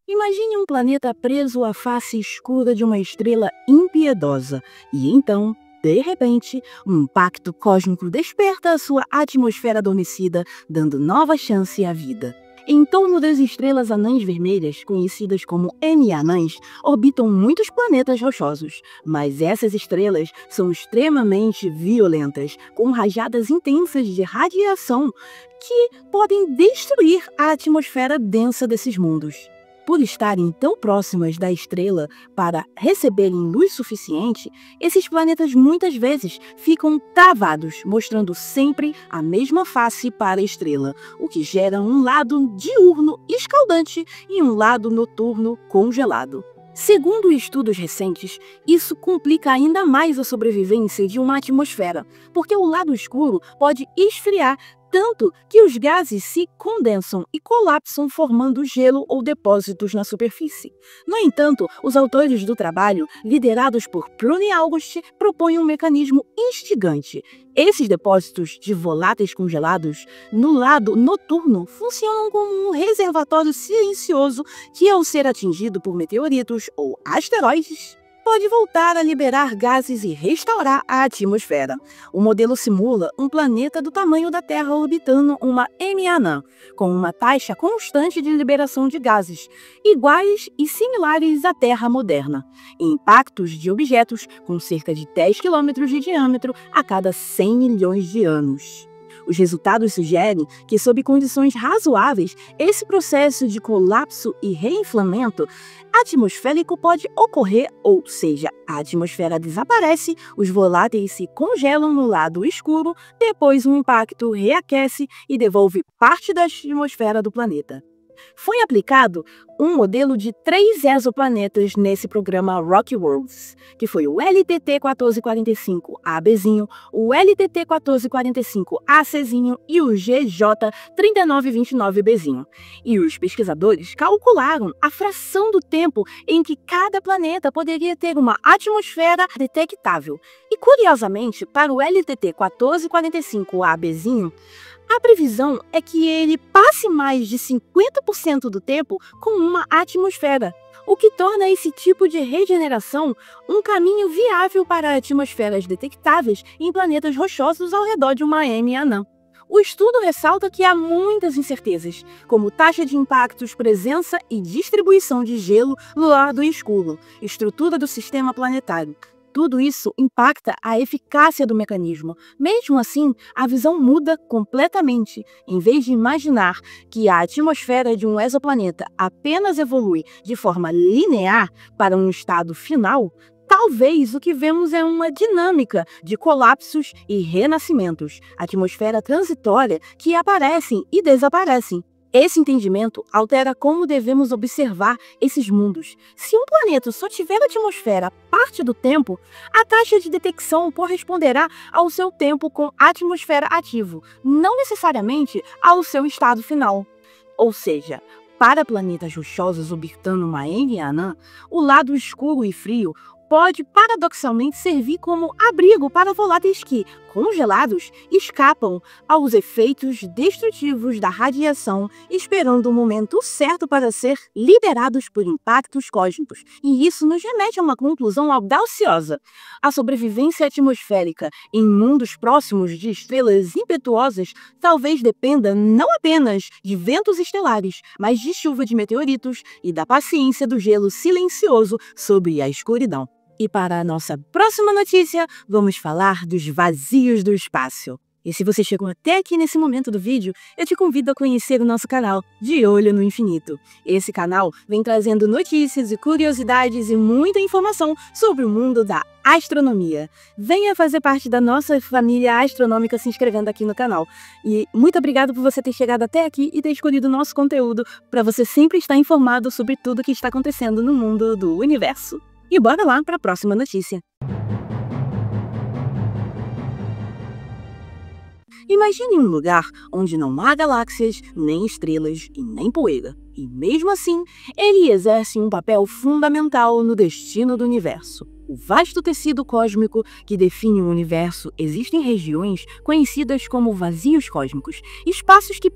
Imagine um planeta preso à face escura de uma estrela impiedosa, e então, de repente, um impacto cósmico desperta a sua atmosfera adormecida, dando nova chance à vida. Em torno das estrelas anãs vermelhas, conhecidas como M-anãs, orbitam muitos planetas rochosos, mas essas estrelas são extremamente violentas, com rajadas intensas de radiação que podem destruir a atmosfera densa desses mundos. Por estarem tão próximas da estrela para receberem luz suficiente, esses planetas muitas vezes ficam travados, mostrando sempre a mesma face para a estrela, o que gera um lado diurno escaldante e um lado noturno congelado. Segundo estudos recentes, isso complica ainda mais a sobrevivência de uma atmosfera, porque o lado escuro pode esfriar tanto que os gases se condensam e colapsam, formando gelo ou depósitos na superfície. No entanto, os autores do trabalho, liderados por Prune August, propõem um mecanismo instigante. Esses depósitos de voláteis congelados no lado noturno funcionam como um reservatório silencioso que, ao ser atingido por meteoritos ou asteroides, pode voltar a liberar gases e restaurar a atmosfera. O modelo simula um planeta do tamanho da Terra orbitando uma M-anã, com uma taxa constante de liberação de gases, iguais e similares à Terra moderna, e impactos de objetos com cerca de 10 km de diâmetro a cada 100 milhões de anos. Os resultados sugerem que, sob condições razoáveis, esse processo de colapso e reinflamento atmosférico pode ocorrer, ou seja, a atmosfera desaparece, os voláteis se congelam no lado escuro, depois um impacto reaquece e devolve parte da atmosfera do planeta. Foi aplicado um modelo de 3 exoplanetas nesse programa Rocky Worlds, que foi o LTT-1445-ABzinho, o LTT-1445-ACzinho e o GJ-3929-Bzinho. E os pesquisadores calcularam a fração do tempo em que cada planeta poderia ter uma atmosfera detectável. E, curiosamente, para o LTT-1445-ABzinho, a previsão é que ele passe mais de 50% do tempo com uma atmosfera, o que torna esse tipo de regeneração um caminho viável para atmosferas detectáveis em planetas rochosos ao redor de uma M-anã. O estudo ressalta que há muitas incertezas, como taxa de impactos, presença e distribuição de gelo no lado escuro, estrutura do sistema planetário. Tudo isso impacta a eficácia do mecanismo. Mesmo assim, a visão muda completamente. Em vez de imaginar que a atmosfera de um exoplaneta apenas evolui de forma linear para um estado final, talvez o que vemos é uma dinâmica de colapsos e renascimentos, atmosfera transitória que aparecem e desaparecem. Esse entendimento altera como devemos observar esses mundos. Se um planeta só tiver atmosfera parte do tempo, a taxa de detecção corresponderá ao seu tempo com atmosfera ativo, não necessariamente ao seu estado final. Ou seja, para planetas rochosos orbitando uma M-anã, o lado escuro e frio pode paradoxalmente servir como abrigo para voláteis que, congelados, escapam aos efeitos destrutivos da radiação, esperando o momento certo para ser liberados por impactos cósmicos. E isso nos remete a uma conclusão audaciosa. A sobrevivência atmosférica em mundos próximos de estrelas impetuosas talvez dependa não apenas de ventos estelares, mas de chuva de meteoritos e da paciência do gelo silencioso sobre a escuridão. E para a nossa próxima notícia, vamos falar dos vazios do espaço. E se você chegou até aqui nesse momento do vídeo, eu te convido a conhecer o nosso canal De Olho no Infinito. Esse canal vem trazendo notícias e curiosidades e muita informação sobre o mundo da astronomia. Venha fazer parte da nossa família astronômica se inscrevendo aqui no canal. E muito obrigado por você ter chegado até aqui e ter escolhido o nosso conteúdo para você sempre estar informado sobre tudo o que está acontecendo no mundo do universo. E bora lá para a próxima notícia. Imagine um lugar onde não há galáxias, nem estrelas e nem poeira. E mesmo assim, ele exerce um papel fundamental no destino do universo. O vasto tecido cósmico que define o universo existem regiões conhecidas como vazios cósmicos, espaços que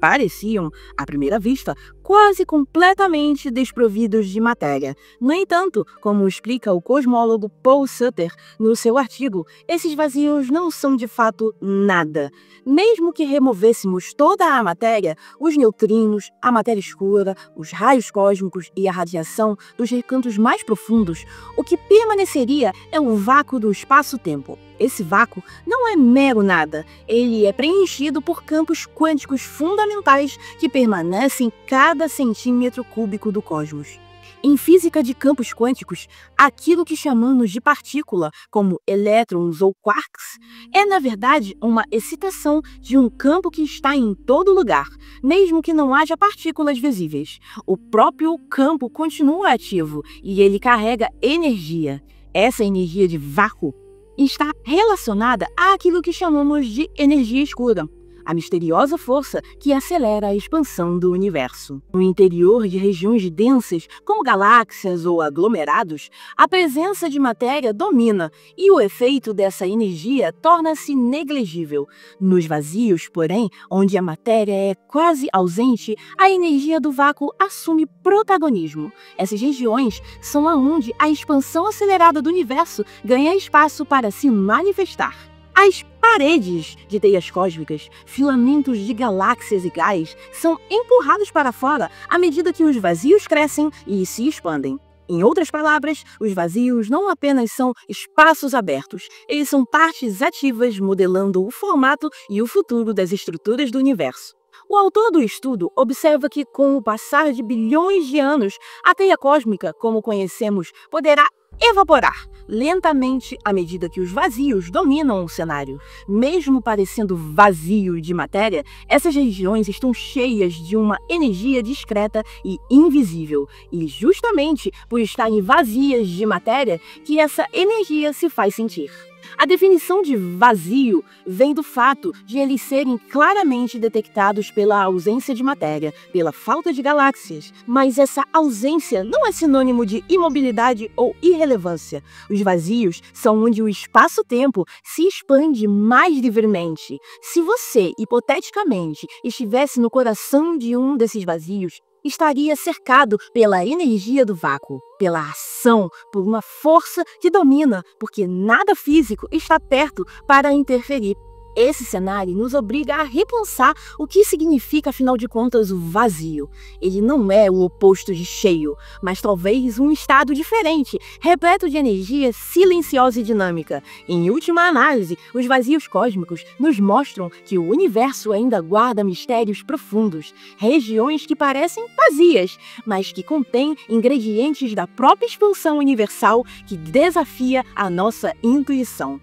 pareciam, à primeira vista, quase completamente desprovidos de matéria. No entanto, como explica o cosmólogo Paul Sutter no seu artigo, esses vazios não são de fato nada. Mesmo que removêssemos toda a matéria, os neutrinos, a matéria escura, os raios cósmicos e a radiação dos recantos mais profundos, o que permaneceria é o vácuo do espaço-tempo. Esse vácuo não é mero nada, ele é preenchido por campos quânticos fundamentais que permanecem em cada centímetro cúbico do cosmos. Em física de campos quânticos, aquilo que chamamos de partícula, como elétrons ou quarks, é na verdade uma excitação de um campo que está em todo lugar, mesmo que não haja partículas visíveis. O próprio campo continua ativo e ele carrega energia. Essa energia de vácuo está relacionada àquilo que chamamos de energia escura, a misteriosa força que acelera a expansão do universo. No interior de regiões densas, como galáxias ou aglomerados, a presença de matéria domina e o efeito dessa energia torna-se negligível. Nos vazios, porém, onde a matéria é quase ausente, a energia do vácuo assume protagonismo. Essas regiões são onde a expansão acelerada do universo ganha espaço para se manifestar. As paredes de teias cósmicas, filamentos de galáxias e gás, são empurrados para fora à medida que os vazios crescem e se expandem. Em outras palavras, os vazios não apenas são espaços abertos, eles são partes ativas modelando o formato e o futuro das estruturas do universo. O autor do estudo observa que, com o passar de bilhões de anos, a teia cósmica, como conhecemos, poderá evaporar lentamente à medida que os vazios dominam o cenário. Mesmo parecendo vazio de matéria, essas regiões estão cheias de uma energia discreta e invisível, e justamente por estarem vazias de matéria que essa energia se faz sentir. A definição de vazio vem do fato de eles serem claramente detectados pela ausência de matéria, pela falta de galáxias. Mas essa ausência não é sinônimo de imobilidade ou irrelevância. Os vazios são onde o espaço-tempo se expande mais livremente. Se você, hipoteticamente, estivesse no coração de um desses vazios, estaria cercado pela energia do vácuo, pela ação, por uma força que domina, porque nada físico está perto para interferir. Esse cenário nos obriga a repensar o que significa, afinal de contas, o vazio. Ele não é o oposto de cheio, mas talvez um estado diferente, repleto de energia silenciosa e dinâmica. Em última análise, os vazios cósmicos nos mostram que o universo ainda guarda mistérios profundos, regiões que parecem vazias, mas que contêm ingredientes da própria expansão universal que desafia a nossa intuição.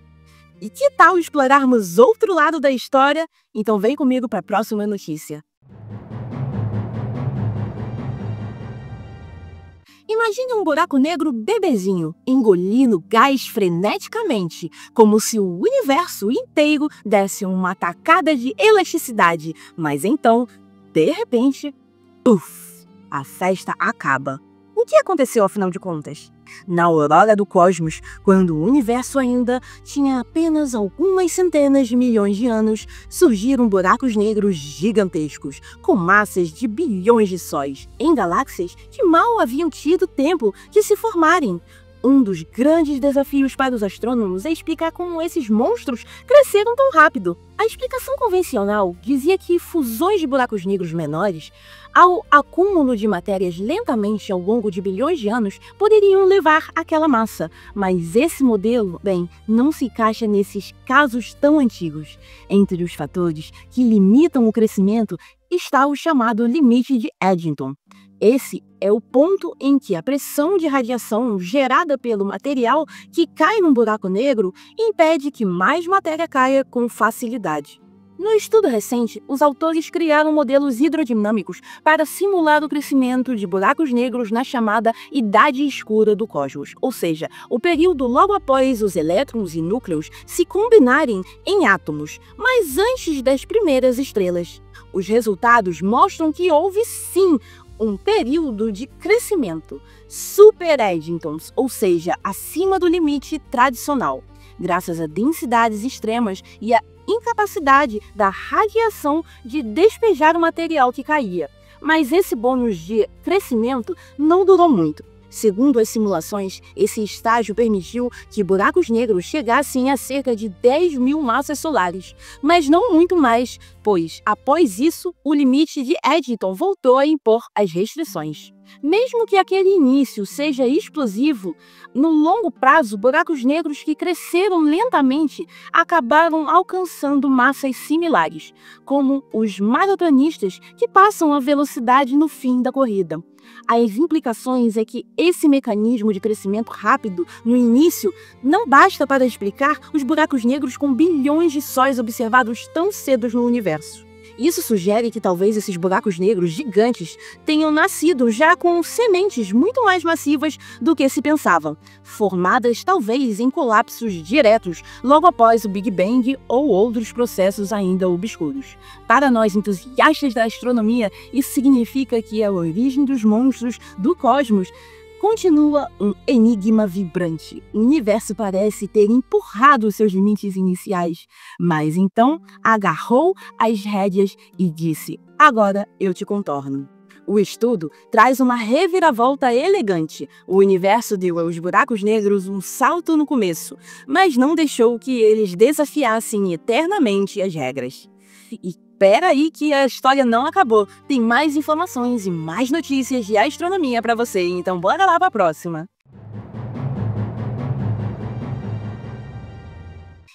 E que tal explorarmos outro lado da história? Então vem comigo para a próxima notícia. Imagine um buraco negro bebezinho, engolindo gás freneticamente, como se o universo inteiro desse uma tacada de elasticidade. Mas então, de repente, a festa acaba. O que aconteceu, afinal de contas? Na aurora do cosmos, quando o universo ainda tinha apenas algumas centenas de milhões de anos, surgiram buracos negros gigantescos, com massas de bilhões de sóis, em galáxias que mal haviam tido tempo de se formarem. Um dos grandes desafios para os astrônomos é explicar como esses monstros cresceram tão rápido. A explicação convencional dizia que fusões de buracos negros menores, ao acúmulo de matérias lentamente ao longo de bilhões de anos, poderiam levar àquela massa. Mas esse modelo, não se encaixa nesses casos tão antigos. Entre os fatores que limitam o crescimento está o chamado limite de Eddington. Esse é o ponto em que a pressão de radiação gerada pelo material que cai num buraco negro impede que mais matéria caia com facilidade. No estudo recente, os autores criaram modelos hidrodinâmicos para simular o crescimento de buracos negros na chamada Idade Escura do Cosmos, ou seja, o período logo após os elétrons e núcleos se combinarem em átomos, mas antes das primeiras estrelas. Os resultados mostram que houve sim um período de crescimento, super Eddingtons, ou seja, acima do limite tradicional, graças a densidades extremas e a incapacidade da radiação de despejar o material que caía. Mas esse bônus de crescimento não durou muito. Segundo as simulações, esse estágio permitiu que buracos negros chegassem a cerca de 10.000 massas solares, mas não muito mais, pois, após isso, o limite de Eddington voltou a impor as restrições. Mesmo que aquele início seja explosivo, no longo prazo, buracos negros que cresceram lentamente acabaram alcançando massas similares, como os maratonistas que passam a velocidade no fim da corrida. As implicações é que esse mecanismo de crescimento rápido no início não basta para explicar os buracos negros com bilhões de sóis observados tão cedo no universo. Isso sugere que talvez esses buracos negros gigantes tenham nascido já com sementes muito mais massivas do que se pensava, formadas talvez em colapsos diretos logo após o Big Bang ou outros processos ainda obscuros. Para nós entusiastas da astronomia, isso significa que a origem dos monstros do cosmos continua um enigma vibrante. O universo parece ter empurrado seus limites iniciais, mas então agarrou as rédeas e disse: agora eu te contorno. O estudo traz uma reviravolta elegante. O universo deu aos buracos negros um salto no começo, mas não deixou que eles desafiassem eternamente as regras. Espera aí que a história não acabou. Tem mais informações e mais notícias de astronomia para você, então bora lá para a próxima.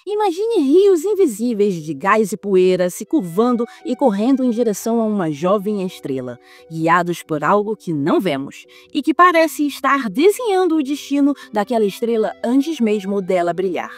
Imagine rios invisíveis de gás e poeira se curvando e correndo em direção a uma jovem estrela, guiados por algo que não vemos e que parece estar desenhando o destino daquela estrela antes mesmo dela brilhar.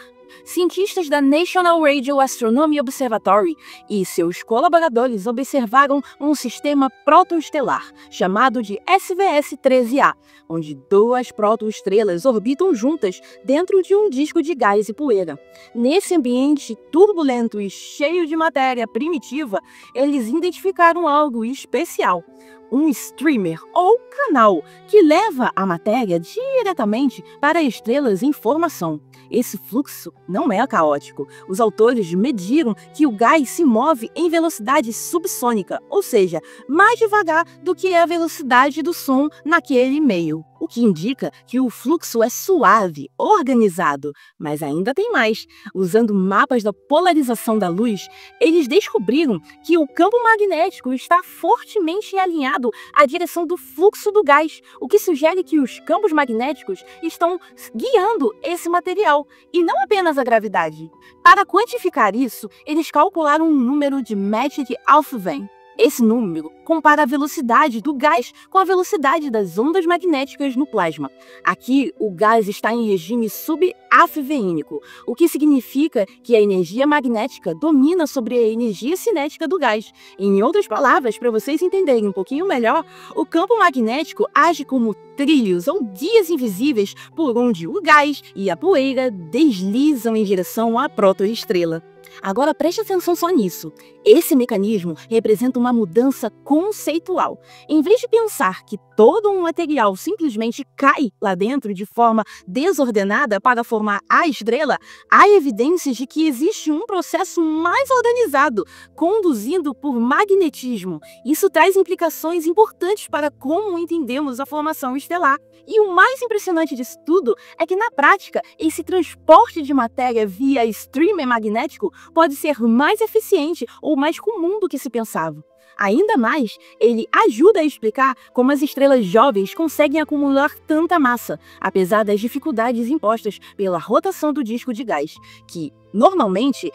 Cientistas da National Radio Astronomy Observatory e seus colaboradores observaram um sistema protoestelar chamado de SVS-13A, onde duas protoestrelas orbitam juntas dentro de um disco de gás e poeira. Nesse ambiente turbulento e cheio de matéria primitiva, eles identificaram algo especial: um streamer ou canal que leva a matéria diretamente para estrelas em formação. Esse fluxo não é caótico. Os autores mediram que o gás se move em velocidade subsônica, ou seja, mais devagar do que a velocidade do som naquele meio, o que indica que o fluxo é suave, organizado. Mas ainda tem mais. Usando mapas da polarização da luz, eles descobriram que o campo magnético está fortemente alinhado à direção do fluxo do gás, o que sugere que os campos magnéticos estão guiando esse material, e não apenas a gravidade. Para quantificar isso, eles calcularam um número de Metcalfe-Alfvén. Esse número compara a velocidade do gás com a velocidade das ondas magnéticas no plasma. Aqui, o gás está em regime sub-afveínico, o que significa que a energia magnética domina sobre a energia cinética do gás. Em outras palavras, para vocês entenderem um pouquinho melhor, o campo magnético age como trilhos ou guias invisíveis por onde o gás e a poeira deslizam em direção à protoestrela. Agora preste atenção só nisso. Esse mecanismo representa uma mudança conceitual. Em vez de pensar que todo um material simplesmente cai lá dentro de forma desordenada para formar a estrela, há evidências de que existe um processo mais organizado, conduzido por magnetismo. Isso traz implicações importantes para como entendemos a formação estelar. E o mais impressionante disso tudo é que, na prática, esse transporte de matéria via streamer magnético pode ser mais eficiente ou mais comum do que se pensava. Ainda mais, ele ajuda a explicar como as estrelas jovens conseguem acumular tanta massa, apesar das dificuldades impostas pela rotação do disco de gás, que, normalmente,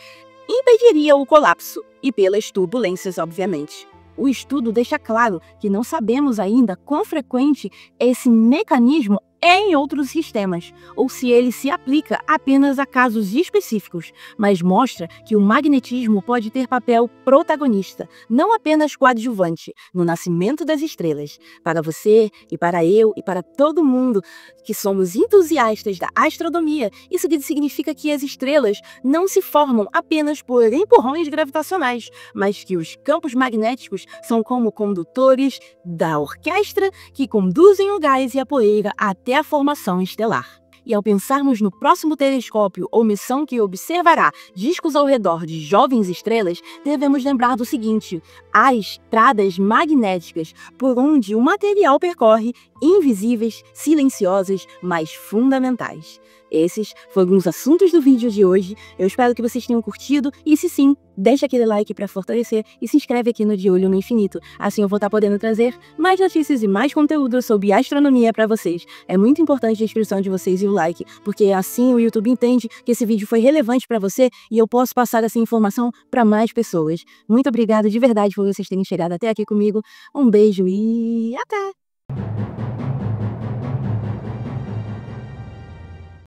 impediria o colapso, e pelas turbulências, obviamente. O estudo deixa claro que não sabemos ainda quão frequente esse mecanismo é em outros sistemas, ou se ele se aplica apenas a casos específicos, mas mostra que o magnetismo pode ter papel protagonista, não apenas coadjuvante, no nascimento das estrelas. Para você, e para eu, e para todo mundo que somos entusiastas da astronomia, isso significa que as estrelas não se formam apenas por empurrões gravitacionais, mas que os campos magnéticos são como condutores da orquestra que conduzem o gás e a poeira até a formação estelar. E ao pensarmos no próximo telescópio ou missão que observará discos ao redor de jovens estrelas, devemos lembrar do seguinte: há estradas magnéticas por onde o material percorre, invisíveis, silenciosas, mas fundamentais. Esses foram os assuntos do vídeo de hoje. Eu espero que vocês tenham curtido e, se sim, deixa aquele like para fortalecer e se inscreve aqui no De Olho no Infinito. Assim eu vou estar podendo trazer mais notícias e mais conteúdo sobre astronomia para vocês. É muito importante a inscrição de vocês e o like, porque assim o YouTube entende que esse vídeo foi relevante para você e eu posso passar essa informação para mais pessoas. Muito obrigada de verdade por vocês terem chegado até aqui comigo. Um beijo e até!